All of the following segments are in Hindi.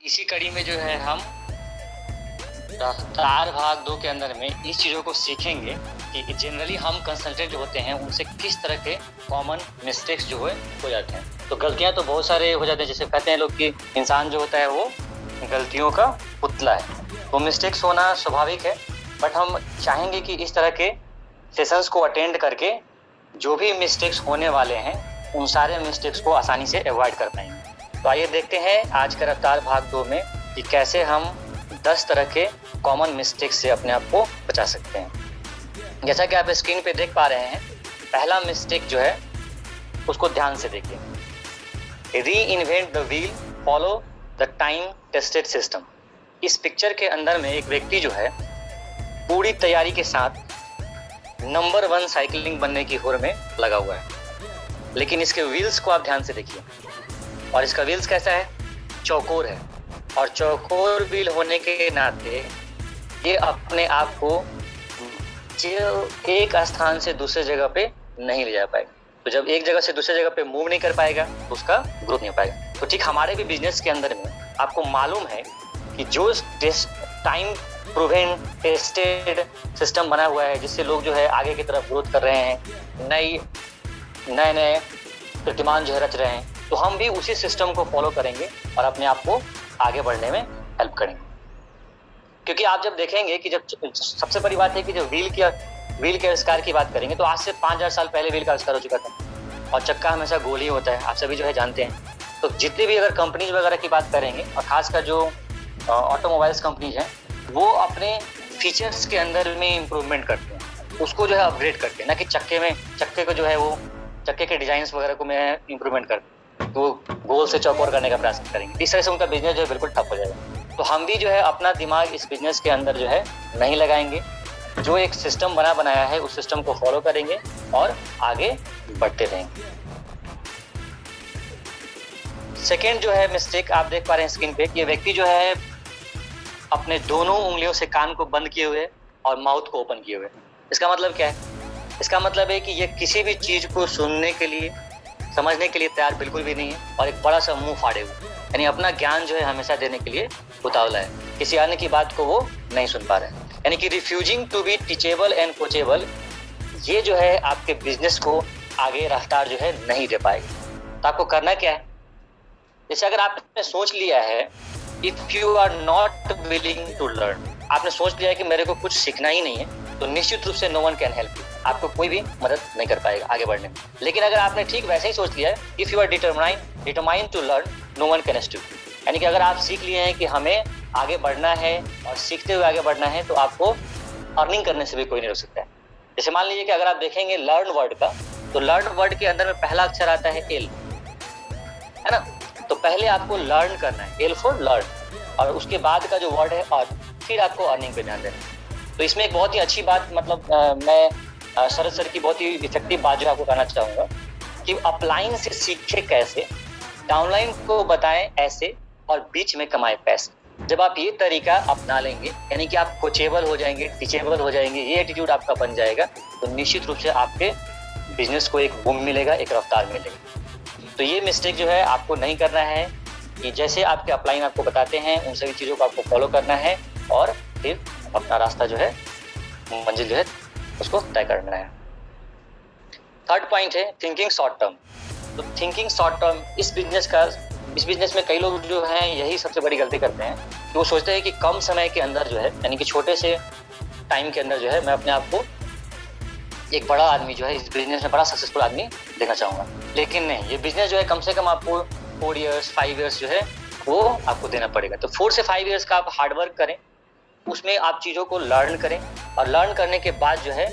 इसी कड़ी में जो है हम रफ्तार भाग 2 के अंदर में इस चीज़ों को सीखेंगे कि जनरली हम कंसल्टेंट जो होते हैं उनसे किस तरह के कॉमन मिस्टेक्स जो है हो जाते हैं। तो गलतियां तो बहुत सारे हो जाते हैं, जैसे कहते हैं लोग कि इंसान जो होता है वो गलतियों का पुतला है। तो मिस्टेक्स होना स्वाभाविक है, बट हम चाहेंगे कि इस तरह के सेशंस को अटेंड करके जो भी मिस्टेक्स होने वाले हैं उन सारे मिस्टेक्स को आसानी से अवॉइड कर पाएंगे। तो आइए देखते हैं आज का रफ्तार भाग 2 में कि कैसे हम 10 तरह के कॉमन मिस्टेक्स से अपने आप को बचा सकते हैं। जैसा कि आप स्क्रीन पे देख पा रहे हैं, पहला मिस्टेक जो है उसको ध्यान से देखिए। री invent the wheel, follow the time tested system. इस पिक्चर के अंदर में एक व्यक्ति जो है पूरी तैयारी के साथ नंबर 1 साइकिलिंग बनने की होड़ में लगा हुआ है, लेकिन इसके व्हील्स को आप ध्यान से देखिए। और इसका व्हील्स कैसा है? चौकोर है, और चौकोर व्हील होने के नाते ये अपने आप को एक स्थान से दूसरे जगह पे नहीं ले जा पाएगा। तो जब एक जगह से दूसरे जगह पे मूव नहीं कर पाएगा तो उसका ग्रोथ नहीं हो पाएगा। तो ठीक हमारे भी बिजनेस के अंदर में आपको मालूम है कि जो टाइम प्रूवन टेस्टेड सिस्टम बना हुआ है जिससे लोग जो है आगे की तरफ ग्रोथ कर रहे हैं, नए प्रतिमान जो है रच रहे हैं, तो हम भी उसी सिस्टम को फॉलो करेंगे और अपने आप को आगे बढ़ने में हेल्प करेंगे। क्योंकि आप जब देखेंगे कि जब सबसे बड़ी बात है कि जब व्हील के आविष्कार की बात करेंगे तो आज से 5000 साल पहले व्हील का आविष्कार हो चुका था, और चक्का हमेशा गोल ही होता है, आप सभी जो है जानते हैं। तो जितनी भी अगर कंपनीज वगैरह की बात करेंगे, और खासकर जो ऑटोमोबाइल्स कंपनीज हैं, वो अपने फीचर्स के अंदर में इम्प्रूवमेंट करते हैं, उसको जो है अपग्रेड करते हैं, ना कि चक्के को जो है वो चक्के के डिजाइन्स वगैरह को में इम्प्रूवमेंट करते हैं, तो गोल से चौकोर करने का प्रयास करेंगे। इस तरह से उनका बिजनेस जो है बिल्कुल ठप हो जाएगा। तो हम भी जो है अपना दिमाग इस बिजनेस के अंदर जो है नहीं लगाएंगे, जो एक सिस्टम बनाया है उस सिस्टम को फॉलो करेंगे और आगे बढ़ते रहेंगे। सेकेंड जो है मिस्टेक आप देख पा रहे हैं स्क्रीन पे, ये व्यक्ति जो है अपने दोनों उंगलियों से कान को बंद किए हुए और माउथ को ओपन किए हुए। इसका मतलब क्या है? इसका मतलब है कि ये किसी भी चीज को सुनने के लिए, समझने के लिए तैयार बिल्कुल भी नहीं है, और एक बड़ा सा मुंह फाड़े हुए, यानी अपना ज्ञान जो है हमेशा देने के लिए उतावला है, किसी अन्य की बात को वो नहीं सुन पा रहे हैं। यानी कि refusing to be teachable and coachable, ये जो है आपके बिजनेस को आगे रफ्तार जो है नहीं दे पाएगी। तो आपको करना क्या है? जैसे अगर आपने सोच लिया है, if you are not willing to learn, आपने सोच लिया है कि मेरे को कुछ सीखना ही नहीं है, तो निश्चित रूप से no one can help you, आपको कोई भी मदद नहीं कर पाएगा आगे बढ़ने में। लेकिन अगर आपने ठीक वैसे ही सोच लिया है, if you are determined to learn, no one can stop you, यानी कि अगर आप सीख लिए हैं कि हमें आगे बढ़ना है और सीखते हुए आगे बढ़ना है, तो आपको अर्निंग करने से भी कोई नहीं रोक सकता है। जैसे मान लीजिए कि अगर आप देखेंगे लर्न वर्ड का, तो लर्न वर्ड के अंदर में पहला अक्षर आता है एल, है ना? तो पहले आपको लर्न करना है, एल फॉर लर्न, और उसके बाद का जो वर्ड है अर्न, फिर आपको अर्निंग पे ध्यान देना है। तो इसमें एक बहुत ही अच्छी बात, मतलब मैं शरद सर की बहुत ही इफेक्टिव बात जो आपको कहना चाहूँगा कि अपलाइन से सीखे कैसे, डाउनलाइन को बताएं ऐसे, और बीच में कमाए पैसे। जब आप ये तरीका अपना लेंगे, यानी कि आप कोचेबल हो जाएंगे, टीचेबल हो जाएंगे, ये एटीट्यूड आपका बन जाएगा, तो निश्चित रूप से आपके बिजनेस को एक बूम मिलेगा, एक रफ्तार मिलेगा। तो ये मिस्टेक जो है आपको नहीं करना है, कि जैसे आपके अपलाइन आपको बताते हैं उन सभी चीज़ों को आपको फॉलो करना है, और फिर अपना रास्ता जो है, मंजिल जो है उसको तय करना है। थर्ड पॉइंट है थिंकिंग शॉर्ट टर्म। तो थिंकिंग शॉर्ट टर्म, इस बिजनेस में कई लोग जो हैं यही सबसे बड़ी गलती करते हैं कि वो सोचते हैं कि कम समय के अंदर जो है, यानी कि छोटे से टाइम के अंदर जो है, मैं अपने आप को एक बड़ा आदमी जो है इस बिजनेस में बड़ा सक्सेसफुल आदमी देखना चाहूँगा। लेकिन नहीं, ये बिजनेस जो है कम से कम आपको 4 ईयर्स 5 ईयर्स जो है वो आपको देना पड़ेगा। तो 4 से 5 ईयर्स का आप हार्डवर्क करें, उसमें आप चीज़ों को लर्न करें, और लर्न करने के बाद जो है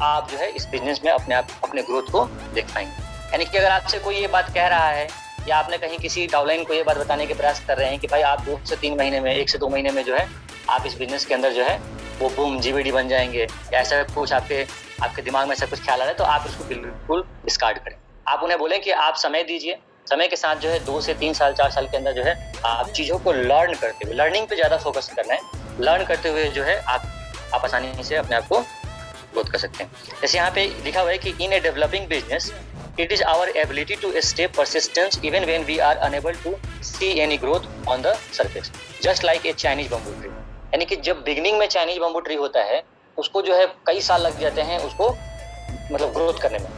आप जो है इस बिजनेस में अपने ग्रोथ को देख पाएंगे। यानी कि अगर आपसे कोई ये बात कह रहा है, या आपने कहीं किसी डाउनलाइन को ये बात बताने के प्रयास कर रहे हैं कि भाई आप 2 से 3 महीने में, 1 से 2 महीने में जो है आप इस बिजनेस के अंदर जो है वो बूम जीबीडी बन जाएंगे, या ऐसा कुछ आपके दिमाग में ऐसा कुछ ख्याल आ रहा है, तो आप उसको बिल्कुल डिस्कार्ड करें। आप उन्हें बोलें कि आप समय दीजिए, समय के साथ जो है 2 से 3 साल 4 साल के अंदर जो है आप चीज़ों को लर्न करते हुए, लर्निंग पे ज़्यादा फोकस करना है, लर्न करते हुए जो है आप आसानी से अपने आप को ग्रोथ कर सकते हैं। जैसे यहाँ पे लिखा हुआ है कि in a developing business It is our ability to stay persistent even when we are unable to see any growth on the surface, just like a Chinese bamboo tree. यानी कि जब बिगनिंग में चाइनीज बम्बू ट्री होता है उसको जो है कई साल लग जाते हैं उसको मतलब ग्रोथ करने में,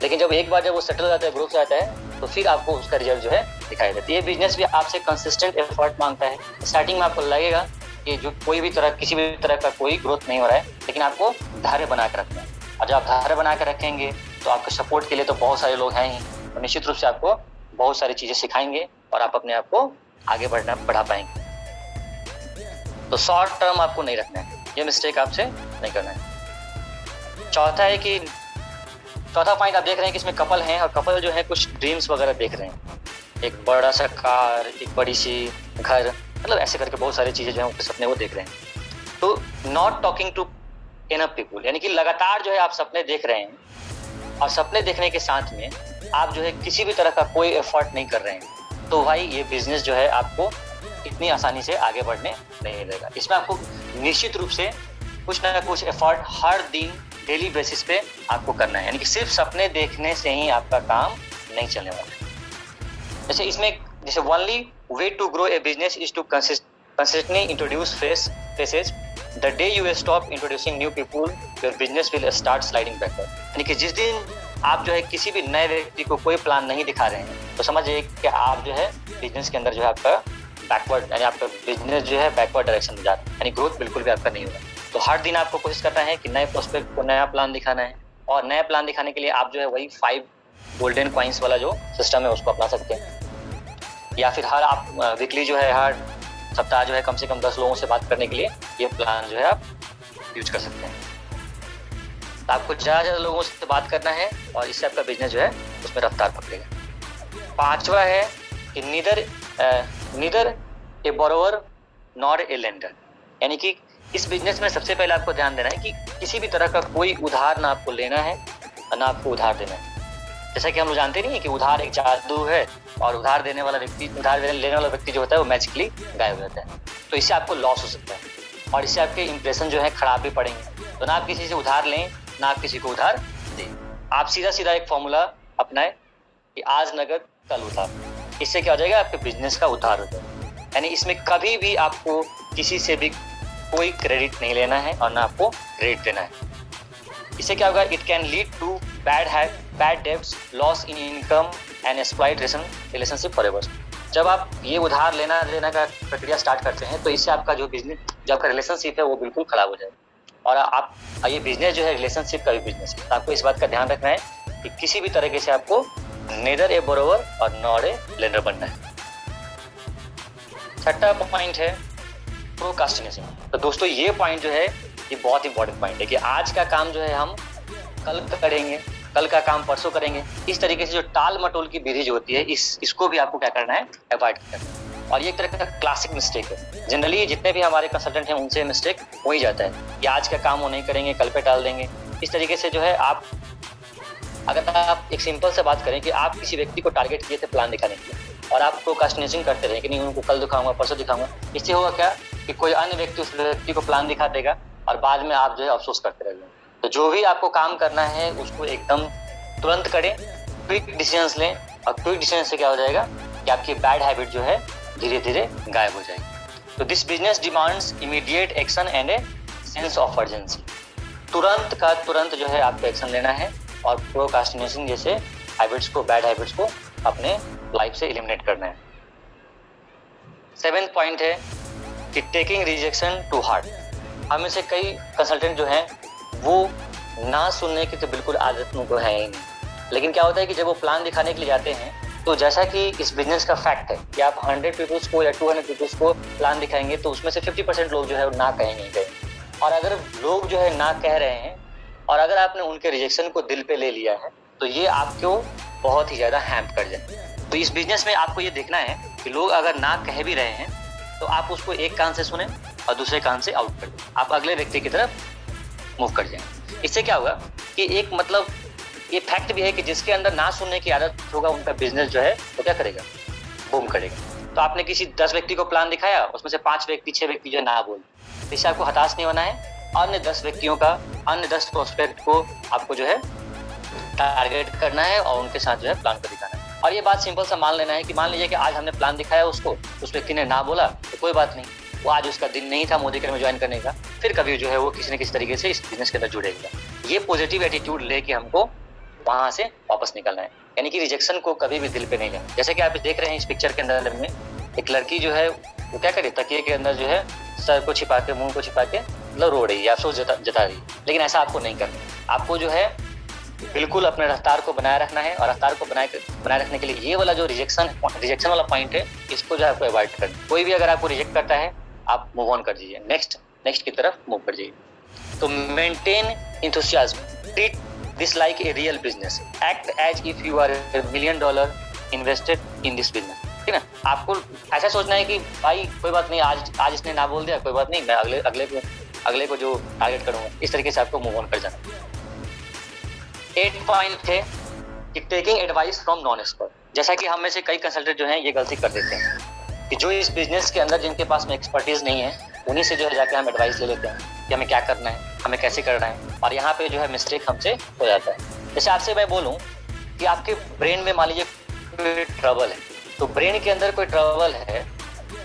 लेकिन जब एक बार जब वो सेटल हो जाता है, ग्रोथ हो जाता है, तो फिर आपको उसका रिजल्ट जो है दिखाई देता है। ये बिजनेस भी आपसे कंसिस्टेंट एफर्ट मांगता है। स्टार्टिंग में आपको लगेगा कि जो कोई भी तरह किसी भी तरह का कोई ग्रोथ नहीं हो रहा है, लेकिन आपको धैर्य बना के रखना है। और जब आप धैर्य बना के रखेंगे तो आपके सपोर्ट के लिए तो बहुत सारे लोग हैं ही, तो निश्चित रूप से आपको बहुत सारी चीज़ें सिखाएंगे और आप अपने आप को आगे बढ़ा पाएंगे। तो शॉर्ट टर्म आपको नहीं रखना है, ये मिस्टेक आपसे नहीं करना है। चौथा पॉइंट आप देख रहे हैं कि इसमें कपल हैं और कपल जो है कुछ ड्रीम्स वगैरह देख रहे हैं, एक बड़ा सा कार, एक बड़ी सी घर, मतलब ऐसे करके बहुत सारी चीज़ें जो है उनके सपने वो देख रहे हैं। तो not talking to enough people, यानी कि लगातार जो है आप सपने देख रहे हैं और सपने देखने के साथ में आप जो है किसी भी तरह का कोई एफर्ट नहीं कर रहे हैं, तो भाई ये बिजनेस जो है आपको इतनी आसानी से आगे बढ़ने नहीं देगा। इसमें आपको निश्चित रूप से कुछ ना कुछ एफर्ट हर दिन डेली बेसिस पे आपको करना है, यानी कि सिर्फ सपने देखने से ही आपका काम नहीं चलने वाला है। जैसे only way to grow a business is to consistently introduce faces. The day you stop introducing new people your business will start sliding backward, यानी कि जिस दिन आप जो है किसी भी नए व्यक्ति को कोई प्लान नहीं दिखा रहे हैं तो समझिए कि आप जो है बिजनेस के अंदर जो है आपका बैकवर्ड, यानी आपका बिजनेस जो है बैकवर्ड डायरेक्शन में जा रहा है, यानी ग्रोथ बिल्कुल भी आपका नहीं होगा। तो हर दिन आपको कोशिश करना है कि नए प्रोस्पेक्ट को नया प्लान दिखाना है, और नया प्लान दिखाने के लिए आप जो है वही 5 गोल्डन कॉइन्स वाला जो सिस्टम है उसको अपना सकते हैं, या फिर हर आप वीकली जो है हर सप्ताह जो है कम से कम 10 लोगों से बात करने के लिए ये प्लान जो है आप यूज कर सकते हैं। तो आपको ज़्यादा लोगों से बात करना है और इससे आपका बिजनेस जो है उसमें रफ्तार पकड़ेगा। 5वां है कि neither A borrower nor a lender, यानी कि इस बिजनेस में सबसे पहले आपको ध्यान देना है कि किसी भी तरह का कोई उधार ना आपको लेना है और ना आपको उधार देना है। जैसा कि हम लोग जानते नहीं है कि उधार एक जादू है और उधार लेने वाला व्यक्ति जो होता है वो मैजिकली गायब हो जाता है। तो इससे आपको लॉस हो सकता है और इससे आपके इंप्रेशन जो है खराब भी पड़ेंगे। तो ना आप किसी से उधार लें ना आप किसी को उधार दें। आप सीधा एक फॉर्मूला अपनाएं कि आज नगद कल उधार। इससे क्या हो जाएगा, आपके बिजनेस का उधार हो जाएगा। यानी इसमें कभी भी आपको किसी से भी कोई क्रेडिट नहीं लेना है और ना आपको क्रेडिट देना है। इससे क्या होगा, it can lead to bad debts, loss in income and exploit relationship forever. जब आप ये उधार लेना देना का प्रक्रिया स्टार्ट करते हैं तो इससे आपका जो बिजनेस, जो आपका रिलेशनशिप है वो बिल्कुल खराब हो जाएगा। और आप ये बिजनेस जो है रिलेशनशिप का भी बिजनेस है, तो आपको इस बात का ध्यान रखना है कि किसी भी तरीके से आपको नेदर ए बोरोवर और नॉट ए लेंडर बनना है। 6वां पॉइंट है प्रोक्रास्टिनेशन। तो दोस्तों ये पॉइंट जो है ये बहुत इंपॉर्टेंट पॉइंट है कि आज का काम जो है हम कल करेंगे, कल का काम परसों करेंगे। इस तरीके से जो टाल मटोल की विधि जो होती है इसको भी आपको क्या करना है, अवॉइड करना है। और ये एक तरह का क्लासिक मिस्टेक है। जनरली जितने भी हमारे कंसल्टेंट हैं उनसे मिस्टेक हो ही जाता है कि आज का काम वो नहीं करेंगे, कल पे टाल देंगे। इस तरीके से जो है अगर आप एक सिंपल से बात करें कि आप किसी व्यक्ति को टारगेट किए थे प्लान दिखाने के लिए और आप प्रोक्रास्टिनेशन करते रहे कि नहीं उनको कल दिखाऊंगा परसों दिखाऊंगा, इससे होगा क्या कि कोई अन्य व्यक्ति उस व्यक्ति को प्लान दिखा देगा और बाद में आप जो है अफसोस करते रहेंगे। तो जो भी आपको काम करना है उसको एकदम तुरंत करें, क्विक डिसीजंस लें। और क्विक डिसीजन से क्या हो जाएगा कि आपकी बैड हैबिट जो है धीरे धीरे गायब हो जाएगी। तो this business demands immediate action and a sense of urgency. तुरंत का तुरंत जो है आपको एक्शन लेना है और प्रोक्रास्टिनेशन जैसे हैबिट्स को, बैड हैबिट्स को अपने लाइफ से एलिमिनेट करना है। 7वां पॉइंट है कि टेकिंग रिजेक्शन टू हार्ट। हम में से कई कंसल्टेंट जो हैं वो ना सुनने की तो बिल्कुल आदत उनको है ही नहीं, लेकिन क्या होता है कि जब वो प्लान दिखाने के लिए जाते हैं तो जैसा कि इस बिजनेस का फैक्ट है कि आप 100 पीपल्स को या 200 पीपल्स को प्लान दिखाएंगे तो उसमें से 50% लोग जो है ना कहेंगे। और अगर लोग जो है ना कह रहे हैं और अगर आपने उनके रिजेक्शन को दिल पे ले लिया है तो ये आपको बहुत ही ज़्यादा हैम्प कर जाए। तो इस बिजनेस में आपको ये देखना है कि लोग अगर ना कह भी रहे हैं तो आप उसको एक कान से सुने और दूसरे कान से आउट कर दें, आप अगले व्यक्ति की तरफ मूव कर जाएं। इससे क्या होगा कि एक मतलब ये फैक्ट भी है कि जिसके अंदर ना सुनने की आदत होगा उनका बिजनेस जो है वो क्या करेगा, बूम करेगा। तो आपने किसी 10 व्यक्ति को प्लान दिखाया, उसमें से 5 व्यक्ति 6 व्यक्ति जो ना बोल, इससे आपको हताश नहीं होना है। अन्य 10 व्यक्तियों का, अन्य 10 प्रोस्पेक्ट को आपको जो है टारगेट करना है और उनके साथ जो है प्लान को दिखाना है। और ये बात सिंपल सा मान लेना है कि मान लीजिए कि आज हमने प्लान दिखाया उसको, उस व्यक्ति ने ना बोला तो कोई बात नहीं, वो आज उसका दिन नहीं था मोदी केयर में ज्वाइन करने का, फिर कभी जो है वो किसी न किसी तरीके से इस बिजनेस के अंदर जुड़ेगा। ये पॉजिटिव एटीट्यूड लेके हमको वहां से वापस निकलना है, यानी कि रिजेक्शन को कभी भी दिल पे नहीं लेना। जैसे कि आप देख रहे हैं इस पिक्चर के अंदर में एक लड़की जो है वो क्या करे, तकिए के अंदर जो है सर को छिपा के, मुंह को छिपा के मतलब रो रही है, अफसोस जता रही है। लेकिन ऐसा आपको नहीं करना, आपको जो है बिल्कुल अपने रफ्तार को बनाए रखना है। और रफ्तार को बनाए रखने के लिए ये वाला जो रिजेक्शन वाला पॉइंट है, इसको जो है आपको अवॉइड करना। कोई भी अगर आपको रिजेक्ट करता है, आप मूव ऑन कर दीजिए, नेक्स्ट की तरफ मूव कर जाइए। तो maintain enthusiasm, treat this like a real business, act as if you are $1 million invested in this business. ठीक है ना, आपको ऐसा सोचना है कि भाई कोई बात नहीं, आज इसने ना बोल दिया, कोई बात नहीं, मैं अगले को जो टारगेट करूंगा। इस तरीके से आपको मूव ऑन कर जाना। 8 पॉइंट है कि taking advice from non expert. जैसा कि हम में से कई कंसल्टेंट जो हैं ये गलती कर देते हैं कि जो इस बिजनेस के अंदर जिनके पास में एक्सपर्टीज नहीं है, उन्हीं से जो है जाके हम एडवाइस ले लेते हैं कि हमें क्या करना है, हमें कैसे करना है, और यहाँ पे जो है मिस्टेक हमसे हो जाता है। जैसे आपसे मैं बोलूँ कि आपके ब्रेन में मान लीजिए कोई ट्रबल है, तो ब्रेन के अंदर कोई ट्रबल है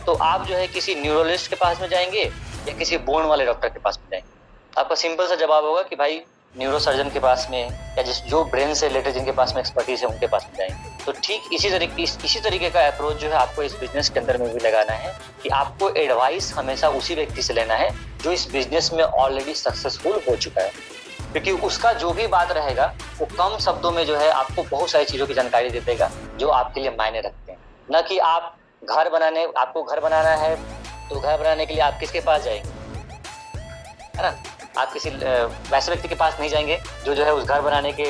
तो आप जो है किसी न्यूरोलॉजिस्ट के पास में जाएंगे या किसी बोन वाले डॉक्टर के पास में जाएंगे। आपका सिंपल सा जवाब होगा कि भाई न्यूरोसर्जन के पास में, या जो ब्रेन से रिलेटेड जिनके पास में एक्सपर्टीज है उनके पास में जाएंगे। तो ठीक इसी तरीके का अप्रोच जो है आपको इस बिजनेस के अंदर में भी लगाना है कि आपको एडवाइस हमेशा उसी व्यक्ति से लेना है जो इस बिजनेस में ऑलरेडी सक्सेसफुल हो चुका है, क्योंकि उसका जो भी बात रहेगा वो कम शब्दों में जो है आपको बहुत सारी चीजों की जानकारी दे देगा जो आपके लिए मायने रखते हैं। न कि आपको घर बनाना है तो घर बनाने के लिए आप किसके पास जाएंगे, है ना, आप किसी वैसे व्यक्ति के पास नहीं जाएंगे जो है उस घर बनाने के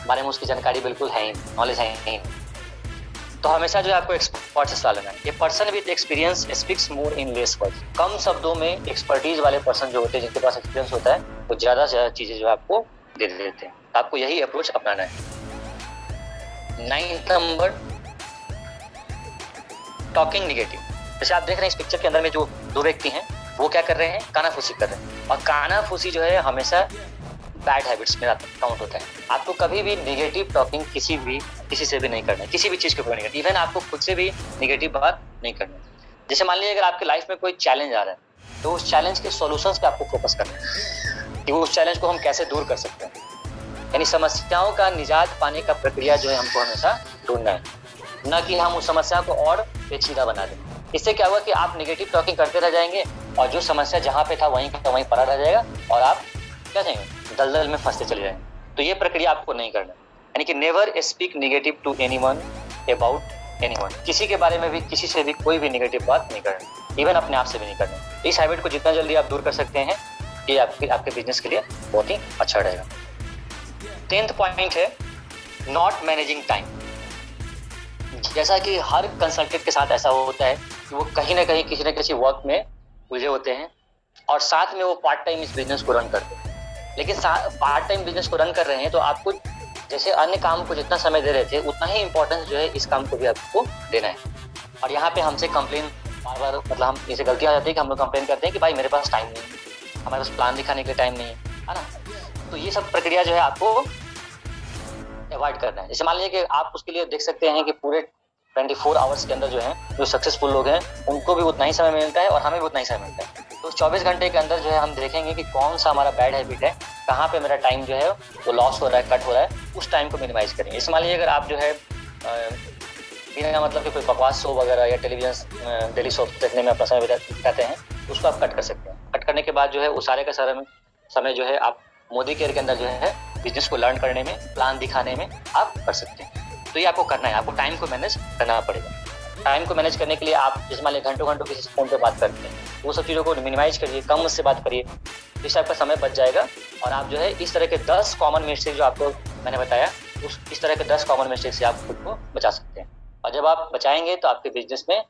बारे में उसकी जानकारी बिल्कुल है ही, नॉलेज है ही। तो हमेशा जो है आपको एक्सपर्ट से सलाह लेना है। ये person with experience speaks more in less words. कम शब्दों में एक्सपर्टीज वाले पर्सन जो होते हैं, जिनके पास एक्सपीरियंस होता है, वो ज्यादा से ज्यादा चीजें जो है आपको दे देते हैं। आपको यही अप्रोच अपनाना है। 9th number, talking negative. जैसे आप देख रहे हैं इस पिक्चर के अंदर में जो दो व्यक्ति हैं वो क्या कर रहे हैं, कानाफूसी कर रहे हैं। और कानाफूसी जो है हमेशा बैड हैबिट्स में काउंट होता है। आपको कभी भी निगेटिव टॉकिंग किसी से भी नहीं करना है, किसी भी चीज के ऊपर नहीं करना, इवन आपको खुद से भी निगेटिव बात नहीं करनी। जैसे मान लीजिए अगर आपके लाइफ में कोई चैलेंज आ रहा है तो उस चैलेंज के सॉल्यूशंस पे आपको फोकस करना है कि उस चैलेंज को हम कैसे दूर कर सकते हैं। यानी समस्याओं का निजात पाने का प्रक्रिया जो है हमको हमेशा ढूंढना है, न कि हम उस समस्या को और पेचीदा बना दें। इससे क्या होगा कि आप नेगेटिव टॉकिंग करते रह जाएंगे और जो समस्या जहाँ पे था वहीं का वहीं पड़ा रह जाएगा और आप क्या जाएंगे, दलदल में फंसते चले जाएंगे। तो ये प्रक्रिया आपको नहीं करना, यानी कि never speak negative to anyone about anyone. किसी के बारे में भी, किसी से भी कोई भी नेगेटिव बात नहीं करना, इवन अपने आप से भी नहीं करना। इस हैबिट को जितना जल्दी आप दूर कर सकते हैं ये आपके बिजनेस के लिए बहुत ही अच्छा रहेगा। 10th पॉइंट है नॉट मैनेजिंग टाइम। जैसा कि हर कंसल्टेंट के साथ ऐसा होता है कि वो कहीं ना कहीं किसी न किसी वर्क में उलझे होते हैं और साथ में वो पार्ट टाइम इस बिजनेस को रन करते हैं। लेकिन पार्ट टाइम बिजनेस को रन कर रहे हैं तो आपको जैसे अन्य काम को जितना समय दे रहे थे उतना ही इंपॉर्टेंस जो है इस काम को भी आपको देना है। और यहाँ पे हमसे कंप्लेन बार मतलब हम इसे गलती आ जाती है कि हम लोग कंप्लेन करते हैं कि भाई मेरे पास टाइम नहीं है, हमारे पास प्लान दिखाने के लिए टाइम नहीं है ना। तो ये सब प्रक्रिया जो है आपको अवॉइड करना है। जैसे मान लीजिए कि आप उसके लिए देख सकते हैं कि पूरे 24 आवर्स के अंदर जो है जो सक्सेसफुल लोग हैं उनको भी उतना ही समय मिलता है और हमें भी उतना ही समय मिलता है। तो 24 घंटे के अंदर जो है हम देखेंगे कि कौन सा हमारा बैड हैबिट है, कहाँ पे मेरा टाइम जो है वो लॉस हो रहा है, कट हो रहा है, उस टाइम को मिनिमाइज करेंगे। जैसे मान लीजिए अगर आप जो है बिना मतलब कि कोई बकवास शो वगैरह या टेलीविजन डेली शो देखने में अपना समय बिताते हैं, उसको आप कट कर सकते हैं। कट करने के बाद जो है उस सारे का सारा समय जो है आप मोदी केयर के अंदर जो है बिजनेस को लर्न करने में, प्लान दिखाने में आप कर सकते हैं। तो ये आपको करना है, आपको टाइम को मैनेज करना पड़ेगा। टाइम को मैनेज करने के लिए आप जैसे मान लीजिए घंटों किसी फोन पे बात करते हैं, वो सब चीज़ों को मिनिमाइज करिए, कम उससे बात करिए, इससे आपका समय बच जाएगा। और आप जो है इस तरह के 10 कॉमन मिस्टेक जो आपको मैंने बताया, इस तरह के 10 कॉमन मिस्टेक से आप खुद को बचा सकते हैं। और जब आप बचाएंगे तो आपके बिजनेस में